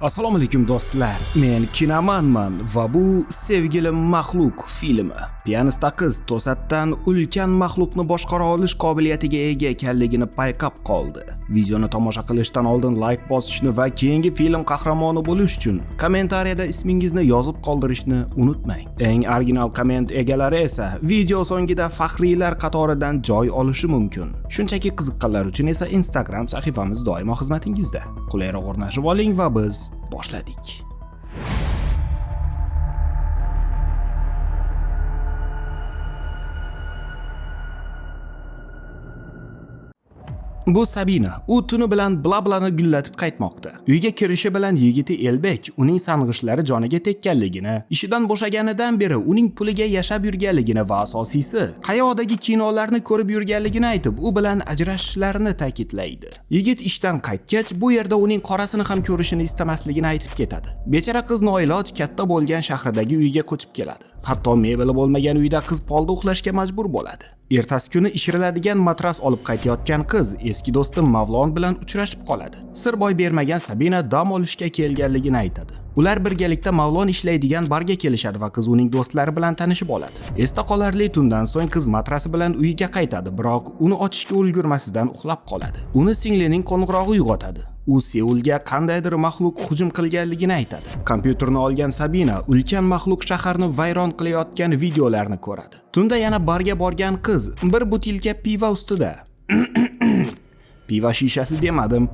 Assalomu alaykum do'stlar. Men Kinamanman va bu Sevgilim maxluq filmi. Pianista qiz to'satdan ulkan maxluqni boshqara olish qobiliyatiga ega ekanligini payqab qoldi. Videoni tomosha qilishdan oldin like bosishni va keyingi film qahramoni bo'lish uchun kommentariyada ismingizni yozib qoldirishni unutmang. Eng original komment egalari esa video so'ngida faxriylar qatoridan joy olishi mumkin. Shunchaki qiziqqanlar uchun esa Instagram sahifamiz doimo xizmatingizda. Qulayroq o'rnashib oling va biz boshladik. Bu Sabina, u tuni bilan blablani gullatib qaytmoqda. Uyga kirishi bilan yigiti Elbek uning sang'ishlari joniga tekkanligini, ishidan bo'shaganidan beri uning puliga yashab yurganligini va asosiysi, qayoqdagi kinolarni ko'rib yurganligini aytib, u bilan ajrashishlarini ta'kidlaydi. Yigit ishdan qaytgach, bu yerda uning qorasini ham ko'rishini istamasligini aytib ketadi. Bechara qiz noiloj katta bo'lgan shahridagi uyga ko'chib keladi. Hatto mebeli bo'lmagan uyda qiz polda uxlashga majbur bo'ladi. Ertasi kuni ishiriladigan matras olib qaytayotgan qiz eski do'sti Mavlon bilan uchrashib qoladi. Sir boy bermagan Sabina dam olishga kelganligini aytadi. Ular birgalikda Mavlon ishlaydigan barga kelishadi va qiz uning do'stlari bilan tanishib oladi. Esda qolarli tundan so'ng qiz matrasi bilan uyiga qaytadi, biroq uni ochishga ulgurmasidan uxlab qoladi. Uni singlining qo'ng'irog'i uyg'otadi. U Seulga qandaydir maxluq hujum qilganligini aytadi. Kompyuterni olgan Sabina ulkan maxluq shaharni vayron qilayotgan videolarni ko'radi. Tunda yana barga borgan qiz bir butilka piva ustida. Piva shishasi demadim.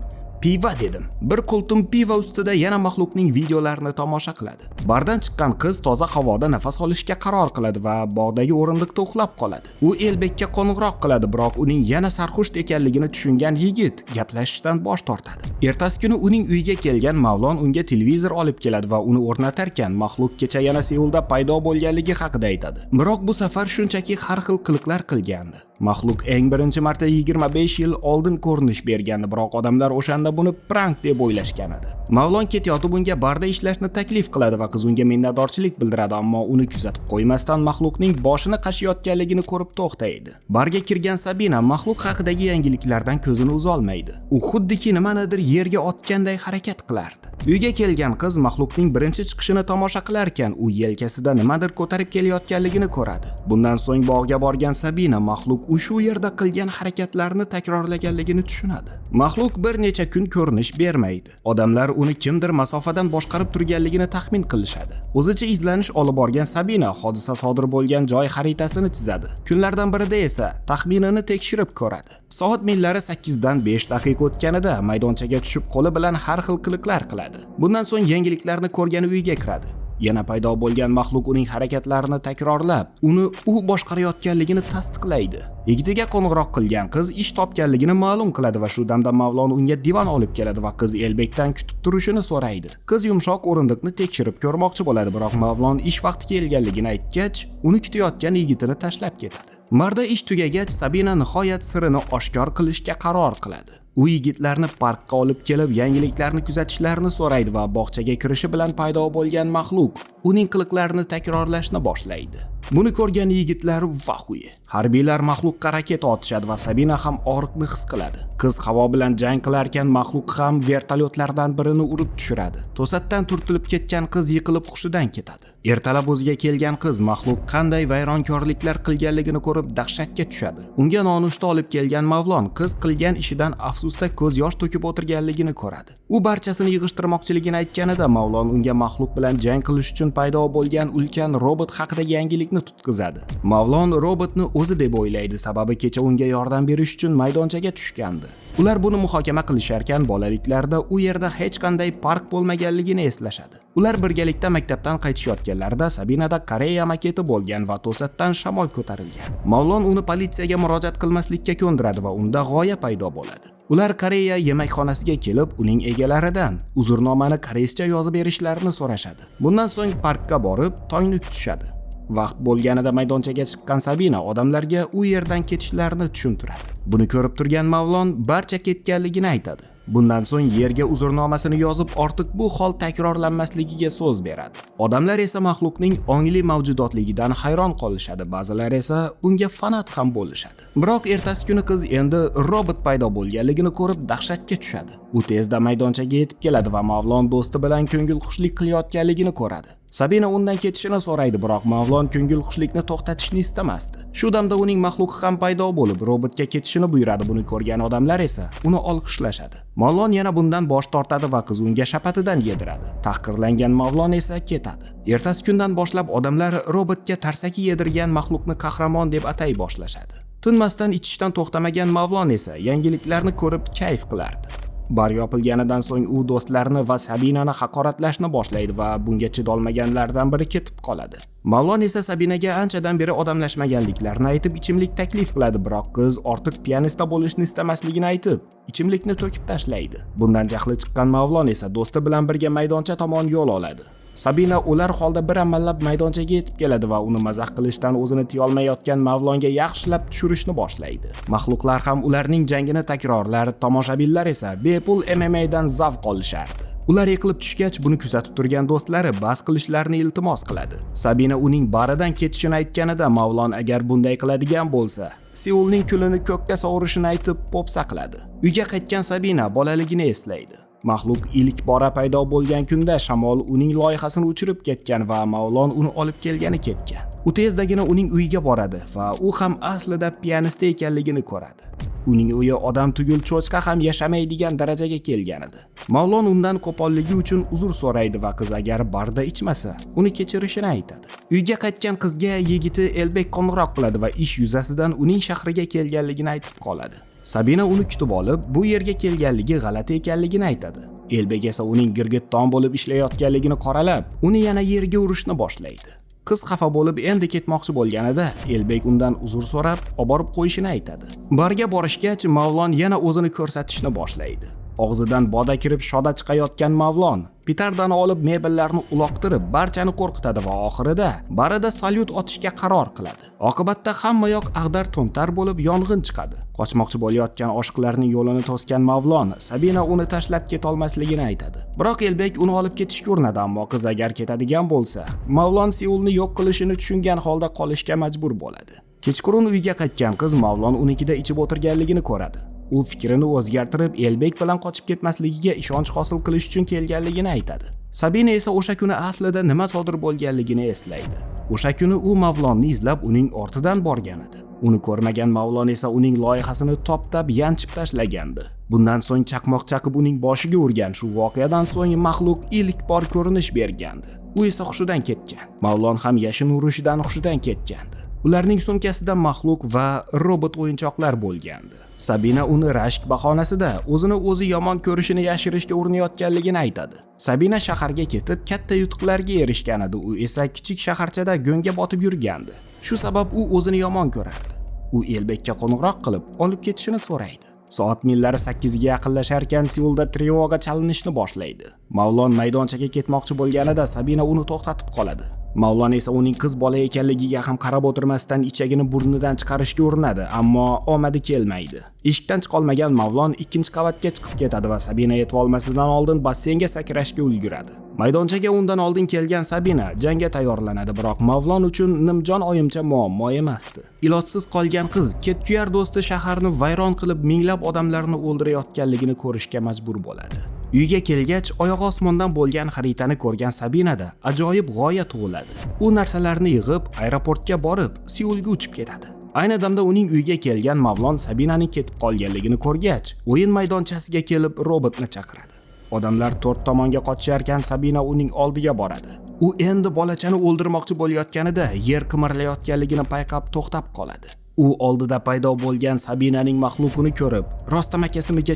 Piva dedim. Bir qultum piva ustida yana maxluqning videolarini tomosha qiladi. Bardan chiqqan qiz toza havoda nafas olishga qaror qiladi va bog'dagi o'rindiqda uxlab qoladi. U Elbekka qo'ng'iroq qiladi, biroq uning yana sarxush ekanligini tushungan yigit gaplashishdan bosh tortadi. Ertasi kuni uning uyiga kelgan Mavlon unga televizor olib keladi va uni o'rnatarkan maxluq kecha yana Seulda paydo bo'lganligi haqida aytadi. Biroq bu safar shunchaki har xil qiliqlar qilgandi. Maxluq eng birinchi marta 25 yil oldin ko'rinish bergandi, biroq odamlar o'shanda buni prank deb o'ylashgan edi. Mavlon ketayotib unga barda ishlashni taklif qiladi va qiz unga minnatdorchilik bildiradi, ammo uni kuzatib qo'ymasdan maxluqning boshini qashiyotganligini ko'rib to'xtaydi. Barga kirgan Sabina maxluq haqidagi yangiliklardan ko'zini uza olmaydi. U xuddiki nimanidir yerga otganday harakat qilardi. Uyga kelgan qiz maxluqning birinchi chiqishini tomosha qilarkan, u yelkasida nimadir ko'tarib kelayotganligini ko'radi. Bundan so'ng bog'ga borgan Sabina maxluq shu yerda qilgan harakatlarni takrorlaganligini tushunadi. Maxluq bir necha kun ko'rinish bermaydi. Odamlar uni kimdir masofadan boshqarib turganligini taxmin qilishadi. O'zicha izlanish olib borgan Sabina hodisa sodir bo'lgan joy xaritasini chizadi. Kunlardan birida esa taxminini tekshirib ko'radi. Soat millari 8 dan 5 daqiqa o'tganida maydonchaga tushib qo'li bilan har xil qiliqlar qiladi. Bundan so'ng yangiliklarni ko'rgan uyga kiradi. Yana paydo bo'lgan maxluq uning harakatlarini takrorlab, uni u boshqarayotganligini tasdiqlaydi. Yigitiga qo'ng'iroq qilgan qiz ish topganligini ma'lum qiladi va shu damda Mavlon unga divan olib keladi va qiz Elbekdan kutib turishini so'raydi. Qiz yumshoq o'rindiqni tekshirib ko'rmoqchi bo'ladi, biroq Mavlon ish vaqti kelganligini aytgach, uni kutayotgan yigitini tashlab ketadi. Marda ish tugagach, Sabina nihoyat sirini oshkor qilishga qaror qiladi. U yigitlarni parkka olib kelib, yangiliklarni kuzatishlarini so'raydi va bog'chaga kirishi bilan paydo bo'lgan maxluq uning qiliqlarini takrorlashni boshlaydi. Buni ko'rgan yigitlar vahuyi. Harbiylar maxluqqa raketa otishadi va Sabina ham og'riqni his qiladi. Qiz havo bilan jang qilarkan, maxluq ham vertolyotlardan birini urib tushiradi. To'satdan turtilib ketgan qiz yiqilib hushidan ketadi. Ertalab o'ziga kelgan qiz maxluq qanday vayronkorliklar qilganligini ko'rib dahshatga tushadi. Unga nonushta olib kelgan Mavlon qiz qilgan ishidan afsusda ko'z yosh to'kib o'tirganligini ko'radi. U barchasini yig'ishtirmoqchiligini aytganida Mavlon unga maxluq bilan jang qilish uchun paydo bo'lgan ulkan robot haqidagi yangilikni tutkizadi. Mavlon robotni o'zi deb o'ylaydi, sababi kecha unga yordam berish uchun maydonchaga tushgandi. Ular buni muhokama qilisharkan, bolaliklarida u yerda hech qanday park bo'lmaganligini eslashadi. Ular birgalikda maktabdan qaytishayotganlarida Sabinada Koreya maketi bo'lgan va to'satdan shamol ko'tarilgan. Mavlon uni politsiyaga murojaat qilmaslikka ko'ndiradi va unda g'oya paydo bo'ladi. Ular Koreya yemakxonasiga kelib, uning egalaridan uzrnomani koreyscha yozib berishlarini so'rashadi. Bundan so'ng parkka borib, tongni kutishadi. Vaqt bo'lganida maydonchaga chiqqan Sabina odamlarga u yerdan ketishlarini tushuntiradi. Buni ko'rib turgan Mavlon barcha ketganligini aytadi. Bundan so'ng yerga uzrnomasini yozib, ortiq bu hol takrorlanmasligiga so'z beradi. Odamlar esa maxluqning ongli mavjudotligidan hayron qolishadi, ba'zilar esa unga fanat ham bo'lishadi. Biroq ertasi kuni qiz endi robot paydo bo'lganligini ko'rib dahshatga tushadi. U tezda maydonchaga yetib keladi va Mavlon do'sti bilan ko'ngilxushlik qilayotganligini ko'radi. Sabina undan ketishini so'raydi, biroq Mavlon ko'ngilxushlikni to'xtatishni istamasdi. Shu damda uning maxluqi ham paydo bo'lib, robotga ketishini buyuradi. Buni ko'rgan odamlar esa uni olqishlashadi. Mavlon yana bundan bosh tortadi va qiz unga shapatidan yediradi. Tahqirlangan Mavlon esa ketadi. Ertasi kundan boshlab odamlar robotga tarsaki yedirgan maxluqni qahramon deb atay boshlashadi. Tinmasdan ichishdan to'xtamagan Mavlon esa yangiliklarni ko'rib kayf qilardi. Bar yopilganidan so'ng u do'stlarini va Sabinani haqoratlashni boshlaydi va bunga chidolmaganlardan biri ketib qoladi. Mavlon esa Sabinaga anchadan beri odamlashmaganliklarini aytib ichimlik taklif qiladi, biroq qiz ortiq pianista bo'lishni istamasligini aytib, ichimlikni to'kib tashlaydi. Bundan jahli chiqqan Mavlon esa do'sti bilan birga maydoncha tomon yo'l oladi. Sabina ular holda bir amallab maydonchaga yetib keladi va uni mazax qilishdan o'zini tiya olmayotgan Mavlonga yaxshilab tushirishni boshlaydi. Maxluqlar ham ularning jangini takrorlar, tomoshabinlar esa bepul MMA dan zavq olishardi. Ular yiqilib tushgach, buni kuzatib turgan do'stlari bas qilishlarini iltimos qiladi. Sabina uning baridan ketishini aytganida Mavlon agar bunday qiladigan bo'lsa, Seulning kulini ko'kka sovurishini aytib po'pisa qiladi. Uyga qaytgan Sabina bolaligini eslaydi. Maxluq ilk bora paydo bo'lgan kunda shamol uning loyihasini uchirib ketgan va Mavlon uni olib kelgani ketgan. U tezdagina uning uyiga boradi va u ham aslida pianist ekanligini ko'radi. Uning uyi odam tugul cho'chqa ham yashamaydigan darajaga kelgan edi. Mavlon undan qo'polligi uchun uzr so'raydi va qiz agar barda ichmasa, uni kechirishini aytadi. Uyga qaytgan qizga yigiti Elbek qo'ng'iroq qiladi va ish yuzasidan uning shahriga kelganligini aytib qoladi. Sabina uni kutib olib, bu yerga kelganligi g'alati ekanligini aytadi. Elbek esa uning girgitton bo'lib ishlayotganligini qoralab, uni yana yerga urishni boshlaydi. Qiz xafa bo'lib endi ketmoqchi bo'lganida, Elbek undan uzr so'rab, olib borib qo'yishini aytadi. Barga borishgach, Mavlon yana o'zini ko'rsatishni boshlaydi. Og'zidan boda kirib shoda chiqayotgan Mavlon petardani olib mebellarni uloqtirib barchani qo'rqitadi va oxirida barida salyut otishga qaror qiladi. Oqibatda hamma yoq ag'dar-to'ntar bo'lib yong'in chiqadi. Qochmoqchi bo'layotgan oshiqlarning yo'lini to'sgan Mavlon Sabina uni tashlab ketolmasligini aytadi. Biroq Elbek uni olib ketishga urinadi, ammo qiz agar ketadigan bo'lsa, Mavlon Seulni yo'q qilishini tushungan holda qolishga majbur bo'ladi. Kechqurun uyga qaytgan qiz Mavlon unikida ichib o'tirganligini ko'radi. U fikrini o'zgartirib, Elbek bilan qochib ketmasligiga ishonch hosil qilish uchun kelganligini aytadi. Sabina esa o'sha kuni aslida nima sodir bo'lganligini eslaydi. O'sha kuni u Mavlonni izlab uning ortidan borgan edi. Uni ko'rmagan Mavlon esa uning loyihasini toptab yanchib tashlagandi. Bundan so'ng chaqmoq chaqib uning boshiga urgan. Shu voqeadan so'ng maxluq ilk bor ko'rinish bergandi. U esa hushidan ketgan. Mavlon ham yashin urishidan hushidan ketgandi. Ularning sumkasida maxluq va robot o'yinchoqlar bo'lgandi. Sabina uni rashk bahonasida o'zini o'zi yomon ko'rishini yashirishga urinayotganligini aytadi. Sabina shaharga ketib katta yutuqlarga erishgan edi. U esa kichik shaharchada go'ngga botib yurgandi. Shu sabab u o'zini yomon ko'rardi. U Elbekka qo'ng'iroq qilib, olib ketishini so'raydi. Soat millari 8 ga yaqinlasharkan Seulda trevoga chalinishni boshlaydi. Mavlon maydonchaga ketmoqchi bo'lganida Sabina uni to'xtatib qoladi. Mavlon esa uning qiz bola ekanligiga ham qarab o'tirmasdan ichagini burnidan chiqarishga urinadi, ammo omadi kelmaydi. Eshikdan chiqolmagan Mavlon ikkinchi qavatga chiqib ketadi va Sabina yetib olmasidan oldin basseynga sakrashga ulguradi. Maydonchaga undan oldin kelgan Sabina jangga tayyorlanadi, biroq Mavlon uchun nimjon oyimcha muammo emasdi. Ilojsiz qolgan qiz ketkuyar do'sti shaharni vayron qilib minglab odamlarni o'ldirayotganligini ko'rishga majbur bo'ladi. Uyga kelgach, oyoq osmondan bo'lgan xaritani ko'rgan Sabinada ajoyib g'oya tug'iladi. U narsalarni yig'ib, aeroportga borib, Seulga uchib ketadi. Ayni damda uning uyga kelgan Mavlon Sabinaning ketib qolganligini ko'rgach, o'yin maydonchasiga kelib robotni chaqiradi. Odamlar to'rt tomonga qochisharkan Sabina uning oldiga boradi. U endi bolachani o'ldirmoqchi bo'layotganida yer qimirlayotganligini payqab to'xtab qoladi. U oldida paydo bo'lgan Sabinaning maxluqini ko'rib, rostamakasimiga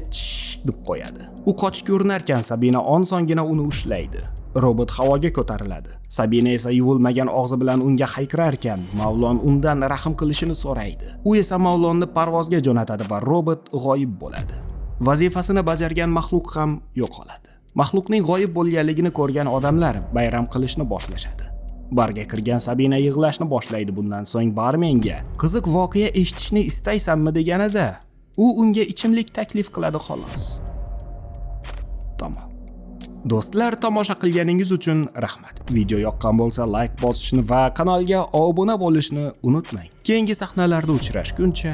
deb qo'yadi. U qochishga urinarkan Sabina onsongina uni ushlaydi. Robot havoga ko'tariladi. Sabina esa yuvilmagan og'zi bilan unga hayqirarkan, Mavlon undan rahm qilishini so'raydi. U esa Mavlonni parvozga jo'natadi va robot g'oyib bo'ladi. Vazifasini bajargan maxluq ham yo'qoladi. Maxluqning g'oyib bo'lganligini ko'rgan odamlar bayram qilishni boshlashadi. Barga kirgan Sabina yig'lashni boshlaydi. Bundan so'ng barmenga qiziq voqea eshitishni istaysanmi deganida, u unga ichimlik taklif qiladi xolos. Tamom. Do'stlar, tomosha qilganingiz uchun rahmat. Video yoqqan bo'lsa like bosishni va kanalga obuna bo'lishni unutmang. Keyingi sahnalarda uchrashguncha